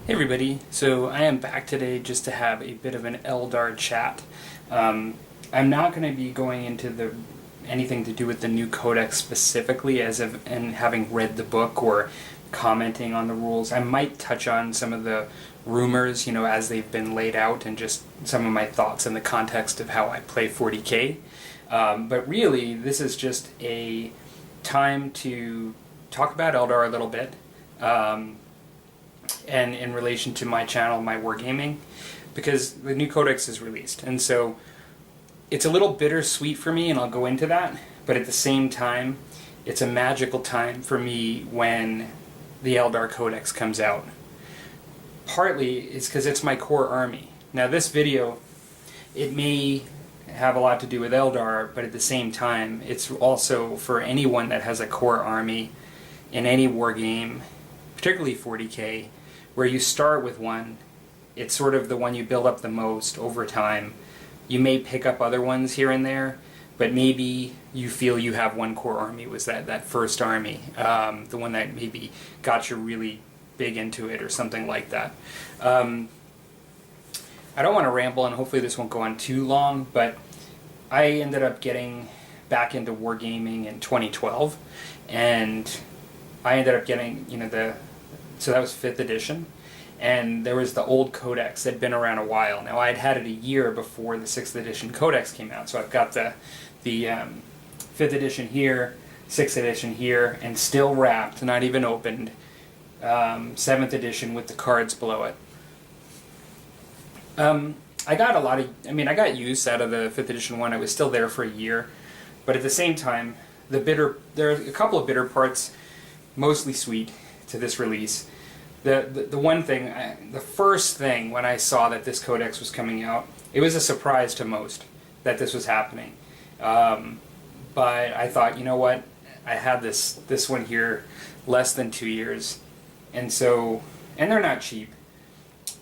Hey everybody, so I am back today just to have a bit of an Eldar chat. I'm not going to be going into anything to do with the new Codex specifically and having read the book or commenting on the rules. I might touch on some of the rumors, as they've been laid out and just some of my thoughts in the context of how I play 40k. But really, this is just a time to talk about Eldar a little bit. And in relation to my channel, my wargaming, because the new Codex is released. And so it's a little bittersweet for me, and I'll go into that, but at the same time, it's a magical time for me when the Eldar Codex comes out. Partly it's because it's my core army. Now this video, it may have a lot to do with Eldar, but at the same time, it's also for anyone that has a core army in any wargame, particularly 40k, where you start with one. It's sort of the one you build up the most over time. You may pick up other ones here and there, but maybe you feel you have one core army, was that first army, the one that maybe got you really big into it or something like that. I don't want to ramble, and hopefully this won't go on too long, but I ended up getting back into wargaming in 2012, and I ended up getting, so that was 5th edition, and there was the old Codex that had been around a while. Now I'd had it a year before the 6th edition Codex came out, so I've got the 5th edition here, 6th edition here, and still wrapped, not even opened, 7th edition with the cards below it. I got use out of the 5th edition one. I was still there for a year, but at the same time, there are a couple of bitter parts, mostly sweet, to this release. The first thing when I saw that this Codex was coming out, it was a surprise to most that this was happening. But I thought, you know what, I had this one here less than 2 years, and they're not cheap,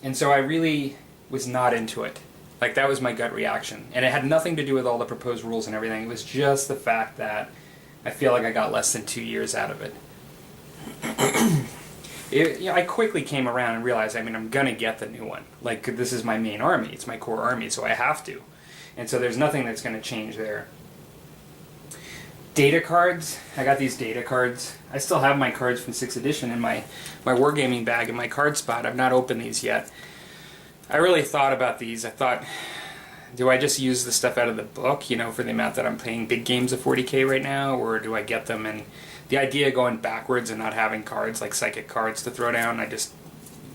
and so I really was not into it. Like, that was my gut reaction, and it had nothing to do with all the proposed rules and everything. It was just the fact that I feel like I got less than 2 years out of it. I quickly came around and realized, I'm going to get the new one. Like, this is my main army. It's my core army, so I have to. And so there's nothing that's going to change there. Data cards. I got these data cards. I still have my cards from 6th edition in my wargaming bag in my card spot. I've not opened these yet. I really thought about these. I thought, do I just use the stuff out of the book, for the amount that I'm playing big games of 40k right now, or do I get them? And the idea of going backwards and not having cards, like psychic cards, to throw down, I just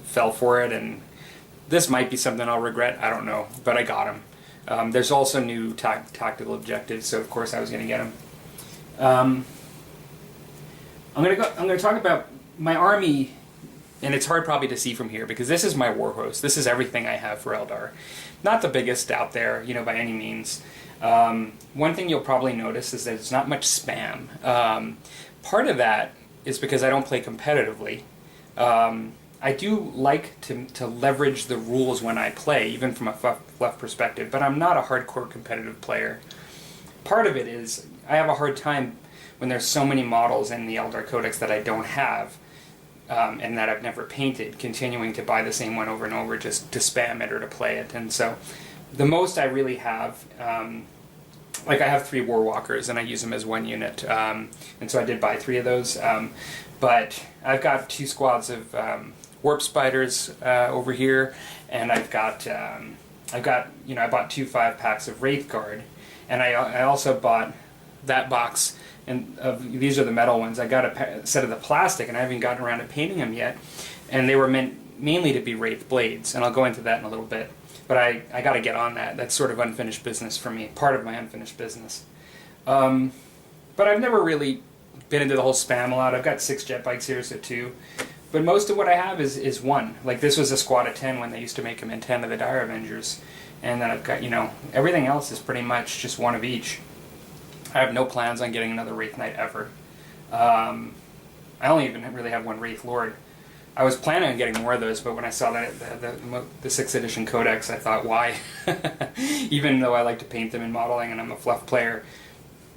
fell for it, and this might be something I'll regret, I don't know, but I got them. There's also new tactical objectives, so of course I was going to get them. I'm going to talk about my army, and it's hard probably to see from here, because this is my war host. This is everything I have for Eldar. Not the biggest out there, by any means. One thing you'll probably notice is that there's not much spam. Part of that is because I don't play competitively. I do like to leverage the rules when I play, even from a fluff perspective, but I'm not a hardcore competitive player. Part of it is I have a hard time when there's so many models in the Eldar Codex that I don't have, and that I've never painted, continuing to buy the same one over and over just to spam it or to play it. And so the most I really have, I have 3 Warwalkers, and I use them as one unit, and so I did buy 3 of those, but I've got 2 squads of Warp Spiders over here, and I bought 2 5-packs of Wraith Guard, and I also bought that box, and these are the metal ones. I got a set of the plastic, and I haven't gotten around to painting them yet, and they were meant mainly to be Wraith Blades, and I'll go into that in a little bit. But I got to get on that. That's sort of unfinished business for me, part of my unfinished business. But I've never really been into the whole spam a lot. I've got 6 jet bikes here, so 2. But most of what I have is 1. Like, this was a squad of 10 when they used to make them in 10 of the Dire Avengers. And then I've got, everything else is pretty much just 1 of each. I have no plans on getting another Wraith Knight ever. I only even really have 1 Wraith Lord. I was planning on getting more of those, but when I saw that the 6th edition Codex, I thought, why? Even though I like to paint them in modeling and I'm a fluff player,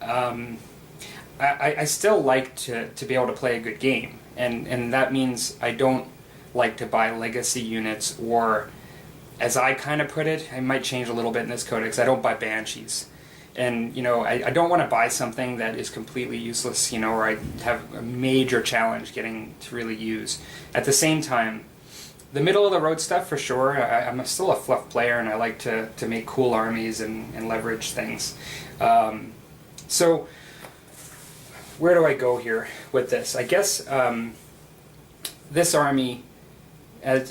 I still like to be able to play a good game, and that means I don't like to buy legacy units, or as I kind of put it, I might change a little bit in this codex, I don't buy banshees. And, you know, I don't want to buy something that is completely useless, you know, or I have a major challenge getting to really use. At the same time, the middle of the road stuff, for sure, I'm still a fluff player, and I like to make cool armies and leverage things. So, where do I go here with this? I guess this army, I'm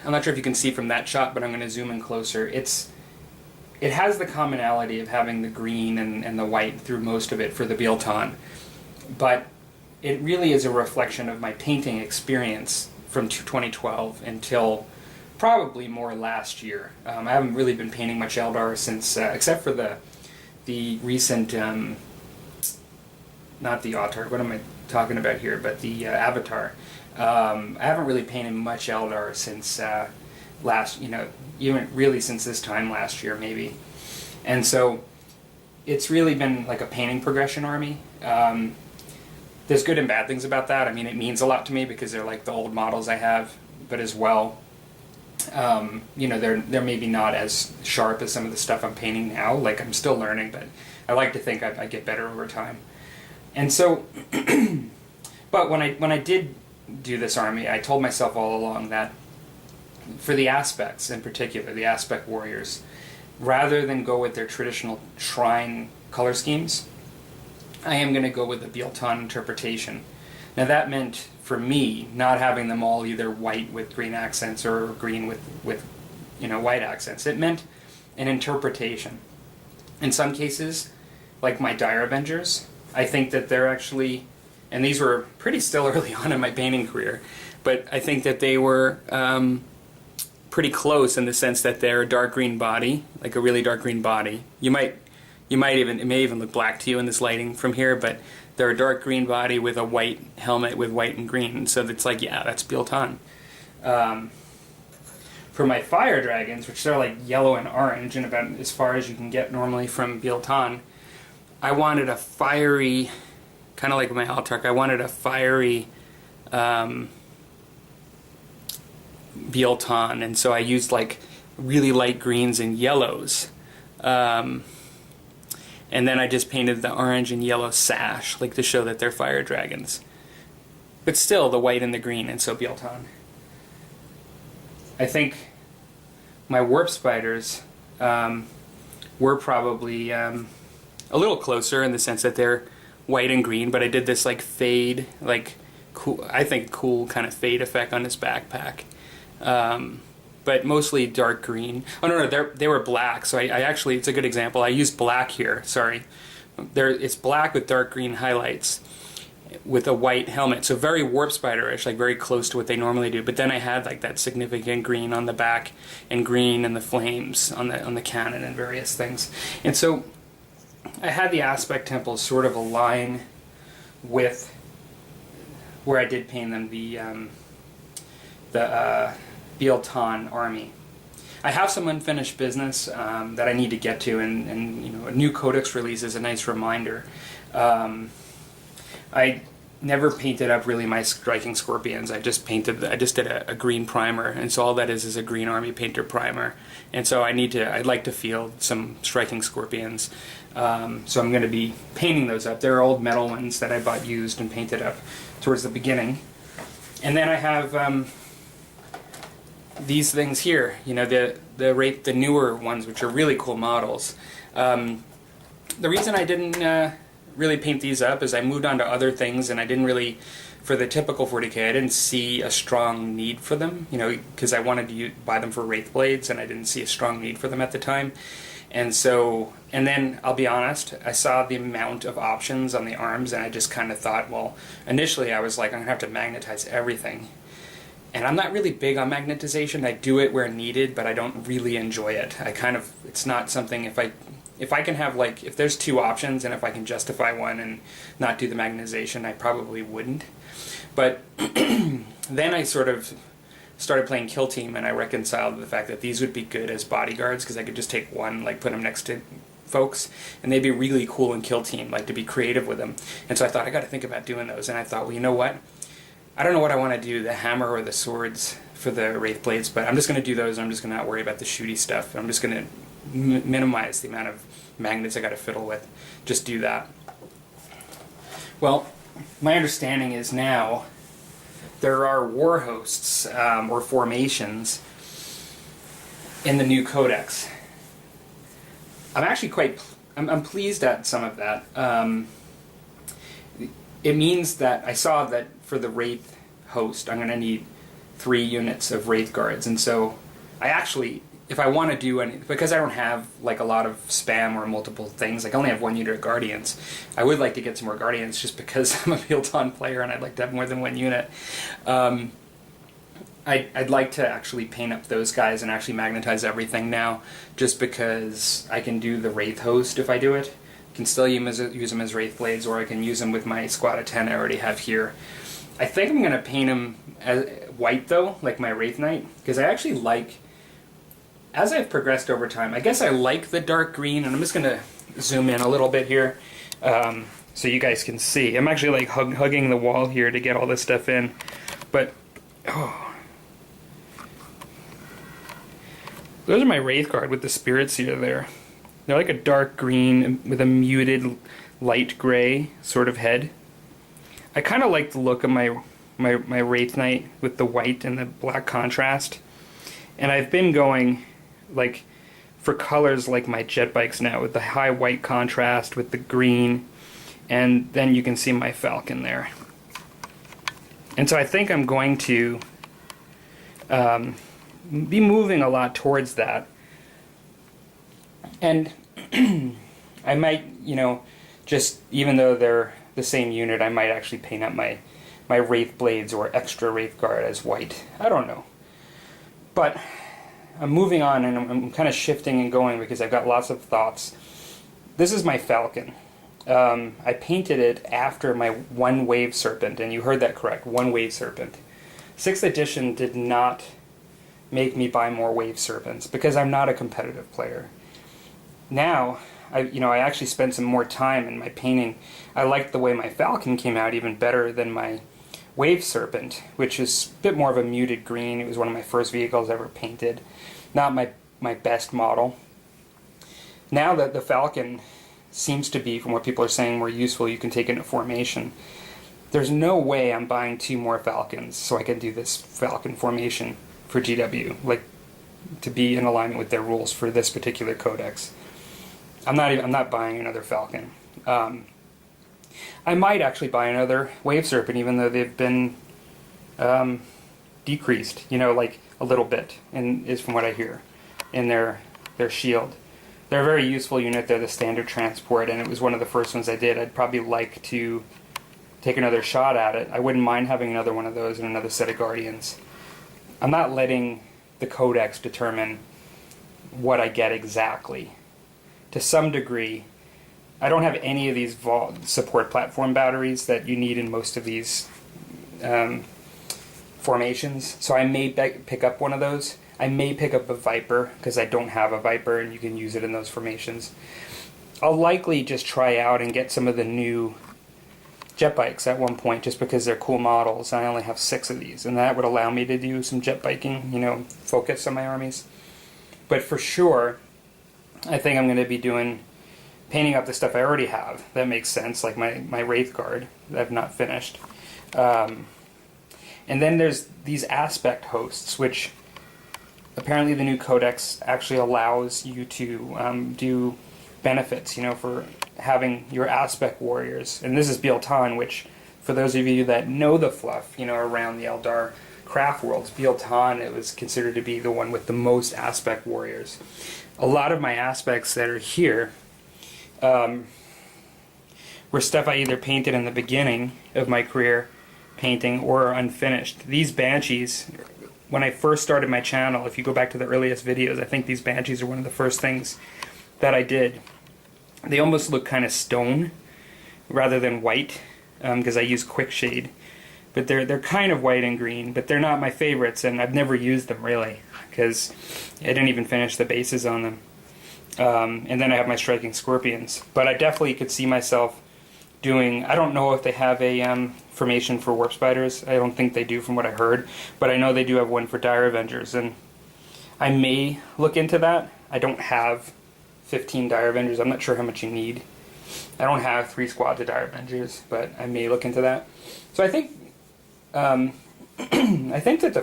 not sure if you can see from that shot, but I'm going to zoom in closer. It has the commonality of having the green and the white through most of it for the Biel, but it really is a reflection of my painting experience from 2012 until probably more last year. I haven't really been painting much Eldar since, except for the recent, not the Autar, what am I talking about here, but the Avatar. I haven't really painted much Eldar since last, you know, even really since this time last year, maybe. And so it's really been like a painting progression army. There's good and bad things about that. I mean, it means a lot to me because they're like the old models I have, but as well, you know, they're maybe not as sharp as some of the stuff I'm painting now. Like, I'm still learning, but I like to think I get better over time. And so, but when I did do this army, I told myself all along that for the aspects, in particular, the aspect warriors, rather than go with their traditional shrine color schemes, I am going to go with the Biel interpretation. Now that meant, for me, not having them all either white with green accents or green with you know, white accents. It meant an interpretation. In some cases, like my Dire Avengers, I think that they're actually, and these were pretty still early on in my painting career, but I think that they were pretty close in the sense that they're a dark green body, like a really dark green body. You might even, it may even look black to you in this lighting from here, but they're a dark green body with a white helmet with white and green. So it's like, yeah, that's Biel. For my fire dragons, which are like yellow and orange, and about as far as you can get normally from Biel, I wanted a fiery, kind of like my Altark, I wanted a fiery Biel, and so I used like really light greens and yellows. And then I just painted the orange and yellow sash, like to show that they're fire dragons. But still the white and the green, and so Biel. I think my warp spiders were probably a little closer in the sense that they're white and green, but I did this like fade, like cool, I think cool kind of fade effect on this backpack. But mostly dark green. Oh no, they were black. So I actually, it's a good example. I used black here. Sorry, it's black with dark green highlights, with a white helmet. So very warp spiderish, like very close to what they normally do. But then I had like that significant green on the back and green and the flames on the cannon and various things. And so I had the aspect temples sort of align with where I did paint them, the Biel army. I have some unfinished business that I need to get to, and you know, a new Codex release is a nice reminder. I never painted up really my striking scorpions. I just did a green primer, and so all that is a green army painter primer. And so I'd like to field some striking scorpions. So I'm going to be painting those up. They're old metal ones that I bought used and painted up towards the beginning. And then I have these things here, you know, the newer ones, which are really cool models. The reason I didn't really paint these up is I moved on to other things, and I didn't really, for the typical 40K, I didn't see a strong need for them, you know, because I wanted to buy them for Wraith Blades, and I didn't see a strong need for them at the time. And so, and then, I'll be honest, I saw the amount of options on the arms, and I just kind of thought, well, initially I was like, I'm going to have to magnetize everything. And I'm not really big on magnetization. I do it where needed, but I don't really enjoy it. It's not something, if I can have, like, if there's two options, and if I can justify one and not do the magnetization, I probably wouldn't. But then I sort of started playing Kill Team, and I reconciled the fact that these would be good as bodyguards, because I could just take one, like put them next to folks, and they'd be really cool in Kill Team, like to be creative with them. And so I thought, I got to think about doing those. And I thought, well, you know what? I don't know what I want to do, the hammer or the swords for the Wraith Blades, but I'm just going to do those, and I'm just going to not worry about the shooty stuff. I'm just going to minimize the amount of magnets I got to fiddle with. Just do that. Well, my understanding is now there are war hosts or formations in the new Codex. I'm actually I'm pleased at some of that. It means that I saw that for the Wraith host, I'm going to need 3 units of Wraith Guards, and so I actually, if I want to do any, because I don't have like a lot of spam or multiple things, like I only have 1 unit of Guardians, I would like to get some more Guardians just because I'm a Biel player and I'd like to have more than 1 unit. I'd like to actually paint up those guys and actually magnetize everything now, just because I can do the Wraith host if I do it. I can still use them as Wraith Blades, or I can use them with my squad of 10 I already have here. I think I'm going to paint them as white though, like my Wraith Knight, because I actually like, as I've progressed over time, I guess I like the dark green, and I'm just going to zoom in a little bit here so you guys can see. I'm actually like hugging the wall here to get all this stuff in, but oh. Those are my Wraith Guard with the Spirit Seer there. They're like a dark green with a muted light gray sort of head. I kind of like the look of my Wraith Knight with the white and the black contrast. And I've been going like for colors like my jet bikes now, with the high white contrast with the green, and then you can see my Falcon there. And so I think I'm going to be moving a lot towards that. And I might, you know, just, even though they're the same unit, I might actually paint up my Wraith Blades or extra Wraith Guard as white. I don't know. But I'm moving on, and I'm kind of shifting and going because I've got lots of thoughts. This is my Falcon. I painted it after my 1 Wave Serpent, and you heard that correct, 1 Wave Serpent. 6th edition did not make me buy more Wave Serpents because I'm not a competitive player. Now, I actually spent some more time in my painting. I liked the way my Falcon came out even better than my Wave Serpent, which is a bit more of a muted green. It was one of my first vehicles ever painted. Not my best model. Now that the Falcon seems to be, from what people are saying, more useful, you can take it into formation. There's no way I'm buying 2 more Falcons so I can do this Falcon formation for GW, like to be in alignment with their rules for this particular codex. I'm not buying another Falcon. I might actually buy another Wave Serpent, even though they've been decreased, like a little bit, and is from what I hear, in their shield. They're a very useful unit. They're the standard transport, and it was one of the first ones I did. I'd probably like to take another shot at it. I wouldn't mind having another one of those and another set of Guardians. I'm not letting the Codex determine what I get exactly. To some degree, I don't have any of these support platform batteries that you need in most of these formations, so I may pick up one of those. I may pick up a Viper, because I don't have a Viper and you can use it in those formations. I'll likely just try out and get some of the new jet bikes at one point, just because they're cool models. I only have 6 of these, and that would allow me to do some jet biking, focus on my armies. But for sure, I think I'm going to be painting up the stuff I already have. That makes sense, like my Wraith Guard that I've not finished. And then there's these aspect hosts, which apparently the new Codex actually allows you to do benefits, for having your aspect warriors. And this is Biel, which, for those of you that know the fluff, around the Eldar Craftworlds, Biel, it was considered to be the one with the most aspect warriors. A lot of my aspects that are here were stuff I either painted in the beginning of my career painting or unfinished. These Banshees, when I first started my channel, if you go back to the earliest videos, I think these Banshees are one of the first things that I did. They almost look kind of stone rather than white, because I use quick shade. But they're kind of white and green, but they're not my favorites, and I've never used them really, because I didn't even finish the bases on them. And then I have my Striking Scorpions. But I definitely could see myself doing, I don't know if they have a formation for Warp Spiders. I don't think they do from what I heard, but I know they do have one for Dire Avengers, and I may look into that. I don't have 15 Dire Avengers. I'm not sure how much you need. I don't have 3 squads of Dire Avengers, but I may look into that. So I think I think that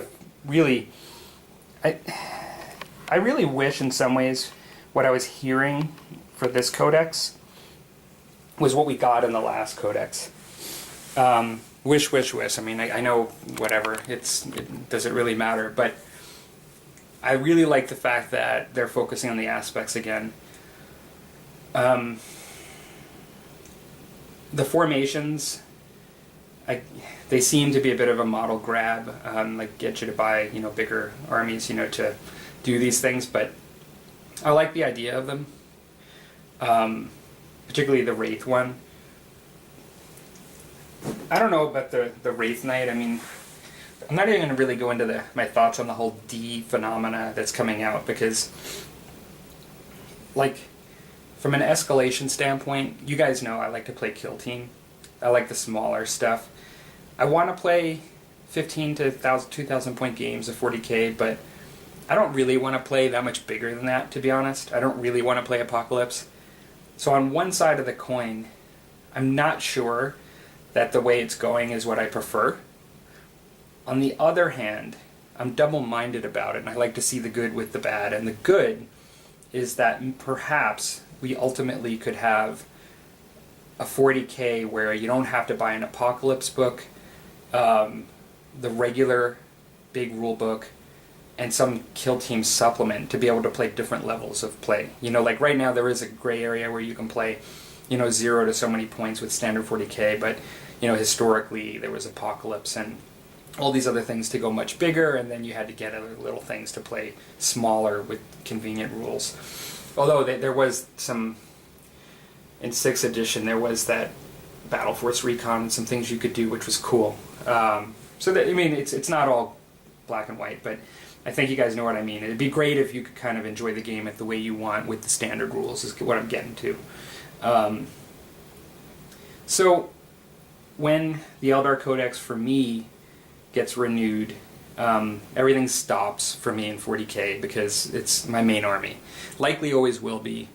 I really wish in some ways what I was hearing for this codex was what we got in the last codex. Wish. I mean, I know whatever. Does it really matter? But I really like the fact that they're focusing on the aspects again. The formations, they seem to be a bit of a model grab, like get you to buy, bigger armies, to do these things. But I like the idea of them, particularly the Wraith one. I don't know about the Wraith Knight. I mean, I'm not even going to really go into my thoughts on the whole D phenomena that's coming out, because, like, from an escalation standpoint, you guys know I like to play Kill Team. I like the smaller stuff. I want to play 15 to 2,000 point games of 40k, but I don't really want to play that much bigger than that, to be honest. I don't really want to play Apocalypse. So on one side of the coin, I'm not sure that the way it's going is what I prefer. On the other hand, I'm double-minded about it, and I like to see the good with the bad. And the good is that perhaps we ultimately could have a 40k where you don't have to buy an Apocalypse book, the regular big rule book, and some Kill Team supplement to be able to play different levels of play. Like right now there is a gray area where you can play, 0 to so many points with standard 40k, but, historically there was Apocalypse and all these other things to go much bigger, and then you had to get other little things to play smaller with convenient rules. Although there was some, in 6th edition, there was that Battle Force Recon and some things you could do, which was cool. So that, I mean, it's not all black and white, but I think you guys know what I mean. It'd be great if you could kind of enjoy the game the way you want with the standard rules, is what I'm getting to. So when the Eldar Codex, for me, gets renewed, everything stops for me in 40k, because it's my main army. Likely always will be.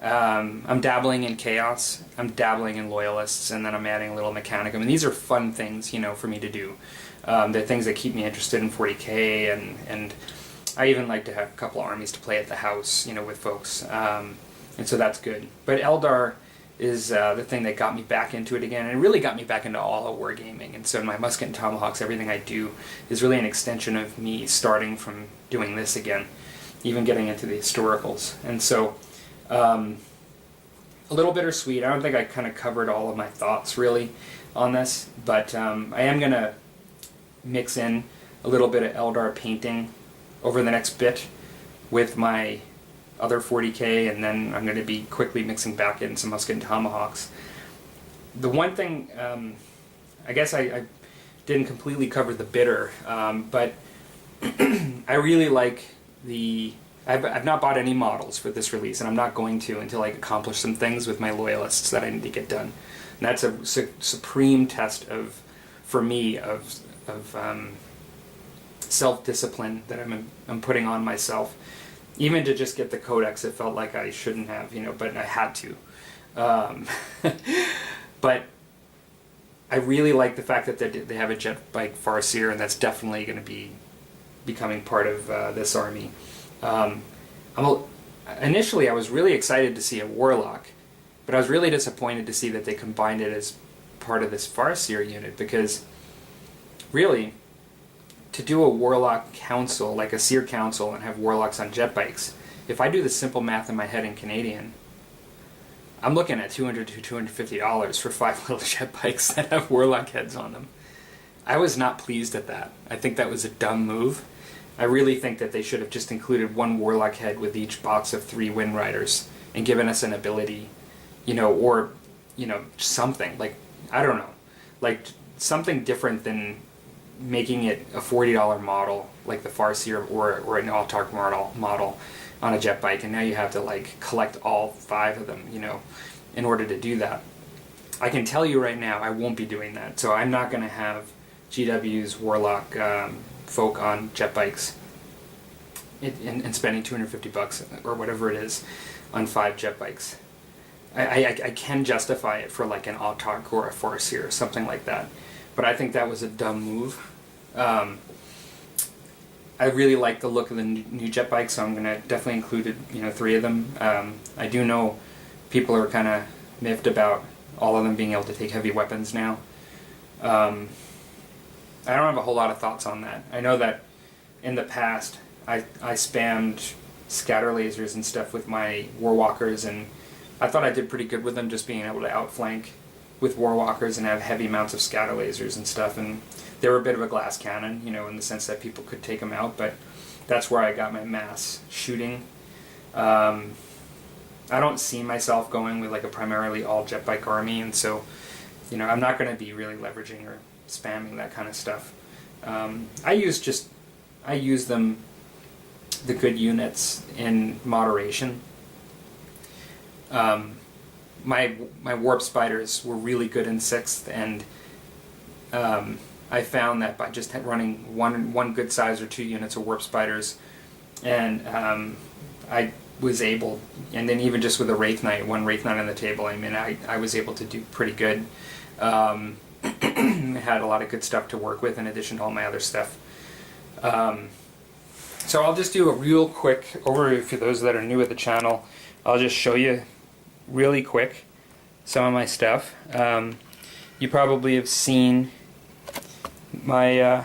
I'm dabbling in Chaos, I'm dabbling in Loyalists, and then I'm adding a little Mechanicum. And these are fun things, for me to do. They're things that keep me interested in 40k, and I even like to have a couple armies to play at the house, with folks. And so that's good. But Eldar is the thing that got me back into it again, and it really got me back into all of wargaming. And so my Musket and Tomahawks, everything I do is really an extension of me starting from doing this again, even getting into the historicals. And so a little bittersweet. I don't think I kind of covered all of my thoughts really on this, but I am going to mix in a little bit of Eldar painting over the next bit with my other 40k, and then I'm going to be quickly mixing back in some Musket and Tomahawks. The one thing, I guess I didn't completely cover the bitter, but I really like I've not bought any models for this release, and I'm not going to until I accomplish some things with my Loyalists that I need to get done. And that's a supreme test for me of self-discipline that I'm putting on myself. Even to just get the Codex, it felt like I shouldn't have, but I had to. But I really like the fact that they have a jet bike Farseer, and that's definitely going to be becoming part of this army. Initially, I was really excited to see a Warlock, but I was really disappointed to see that they combined it as part of this Farseer unit, because really, to do a Warlock Council, like a Seer Council, and have Warlocks on jet bikes, if I do the simple math in my head in Canadian, I'm looking at $200 to $250 for 5 little jet bikes that have Warlock heads on them. I was not pleased at that. I think that was a dumb move. I really think that they should have just included one Warlock head with each box of 3 Wind Riders and given us an ability, or, something. Like, I don't know. Like, something different than making it a $40 model, like the Farseer, or an Altark model on a jet bike, and now you have to, like, collect all 5 of them, in order to do that. I can tell you right now, I won't be doing that. So I'm not going to have GW's Warlock folk on jet bikes and spending $250 or whatever it is on 5 jet bikes. I can justify it for like an Autark or a Farseer or something like that, but I think that was a dumb move. I really like the look of the new jet bike, so I'm going to definitely include 3 of them. I do know people are kind of miffed about all of them being able to take heavy weapons now. I don't have a whole lot of thoughts on that. I know that in the past I spammed scatter lasers and stuff with my Warwalkers, and I thought I did pretty good with them, just being able to outflank with Warwalkers and have heavy amounts of scatter lasers and stuff, and they were a bit of a glass cannon, in the sense that people could take them out, but that's where I got my mass shooting. I don't see myself going with like a primarily all jet bike army, and so I'm not going to be really leveraging or spamming that kind of stuff. I use them, the good units, in moderation. My warp spiders were really good in 6th, and I found that by just running one good size or 2 units of warp spiders, and I was able, and then even just with a Wraith Knight, 1 Wraith Knight on the table, I mean, I was able to do pretty good. Had a lot of good stuff to work with in addition to all my other stuff. So I'll just do a real quick overview for those that are new at the channel. I'll just show you really quick some of my stuff. You probably have seen my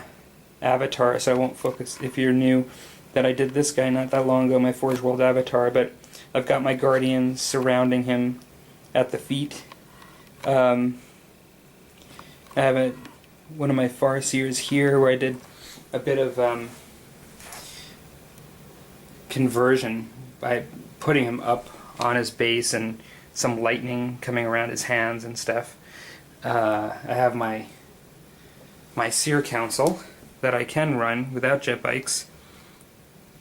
avatar, so I won't focus if you're new, that I did this guy not that long ago, my Forge World avatar, but I've got my guardians surrounding him at the feet. I have one of my Farseers here where I did a bit of conversion by putting him up on his base and some lightning coming around his hands and stuff. I have my Seer Council that I can run without jet bikes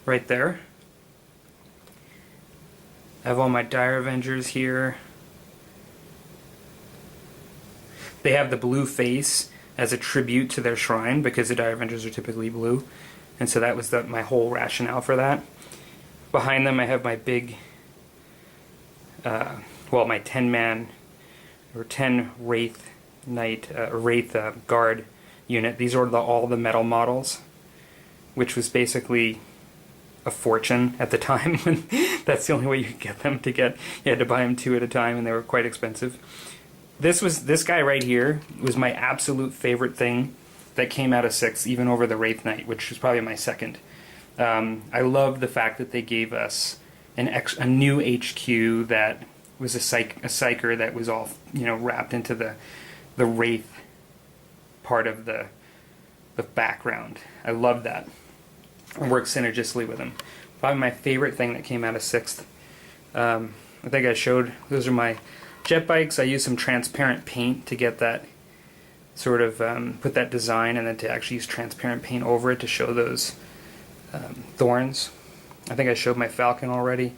right there. I have all my Dire Avengers here. They have the blue face as a tribute to their shrine because the Dire Avengers are typically blue, and so that was my whole rationale for that. Behind them I have my big, my 10-man or 10 Wraith Knight, Wraith Guard unit. These are all the metal models, which was basically a fortune at the time. When that's the only way you could get them. You had to buy them 2 at a time, and they were quite expensive. This guy right here was my absolute favorite thing that came out of 6, even over the Wraith Knight, which was probably my second. I love the fact that they gave us a new HQ that was a psyker that was all wrapped into the Wraith part of the background. I love that. It works synergistically with them. Probably my favorite thing that came out of 6th. I think I showed, those are my jet bikes. I used some transparent paint to get that sort of, put that design, and then to actually use transparent paint over it to show those thorns. I think I showed my Falcon already,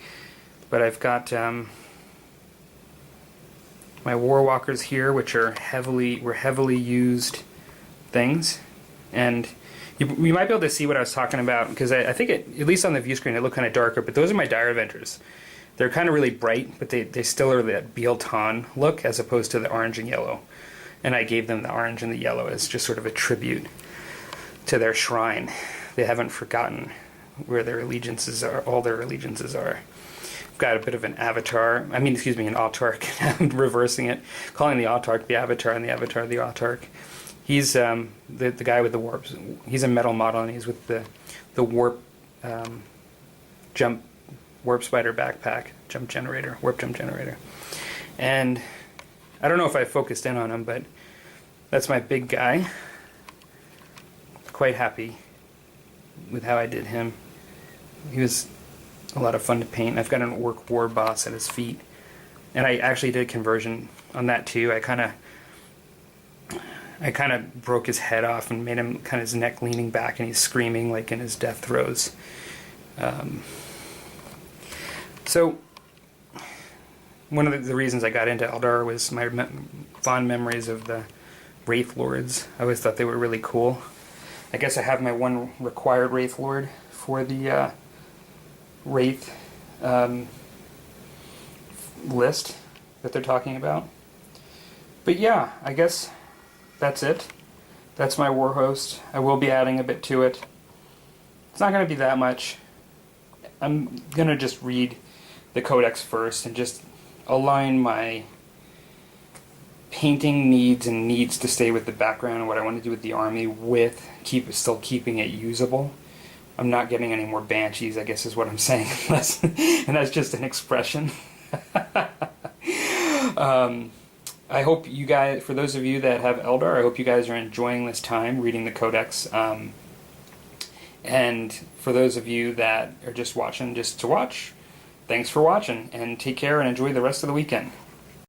but I've got my Warwalkers here, which were heavily used things, and you might be able to see what I was talking about, because I think at least on the view screen it looked kind of darker, but those are my Dire Avengers. They're kind of really bright, but they still are that Biel look as opposed to the orange and yellow. And I gave them the orange and the yellow as just sort of a tribute to their shrine. They haven't forgotten where their allegiances are, all their allegiances are. I've got a bit of an avatar, an Autark. I'm reversing it, calling the Autark the Avatar and the Avatar the Autark. He's the guy with the warps. He's a metal model, and he's with the warp warp spider backpack, warp jump generator. And I don't know if I focused in on him, but that's my big guy. Quite happy with how I did him. He was a lot of fun to paint. I've got an Orc War Boss at his feet, and I actually did a conversion on that too. I kind of broke his head off and made him kind of his neck leaning back, and he's screaming like in his death throes. So one of the reasons I got into Eldar was my fond memories of the Wraith Lords. I always thought they were really cool. I guess I have my one required Wraith Lord for the Wraith list that they're talking about. But yeah, I guess that's it. That's my war host. I will be adding a bit to it. It's not going to be that much. I'm going to just read the Codex first and just align my painting needs and needs to stay with the background and what I want to do with the army with still keeping it usable. I'm not getting any more banshees, I guess is what I'm saying. And that's just an expression. I hope you guys, for those of you that have Eldar, I hope you guys are enjoying this time reading the Codex. And for those of you that are just watching just to watch, thanks for watching, and take care and enjoy the rest of the weekend.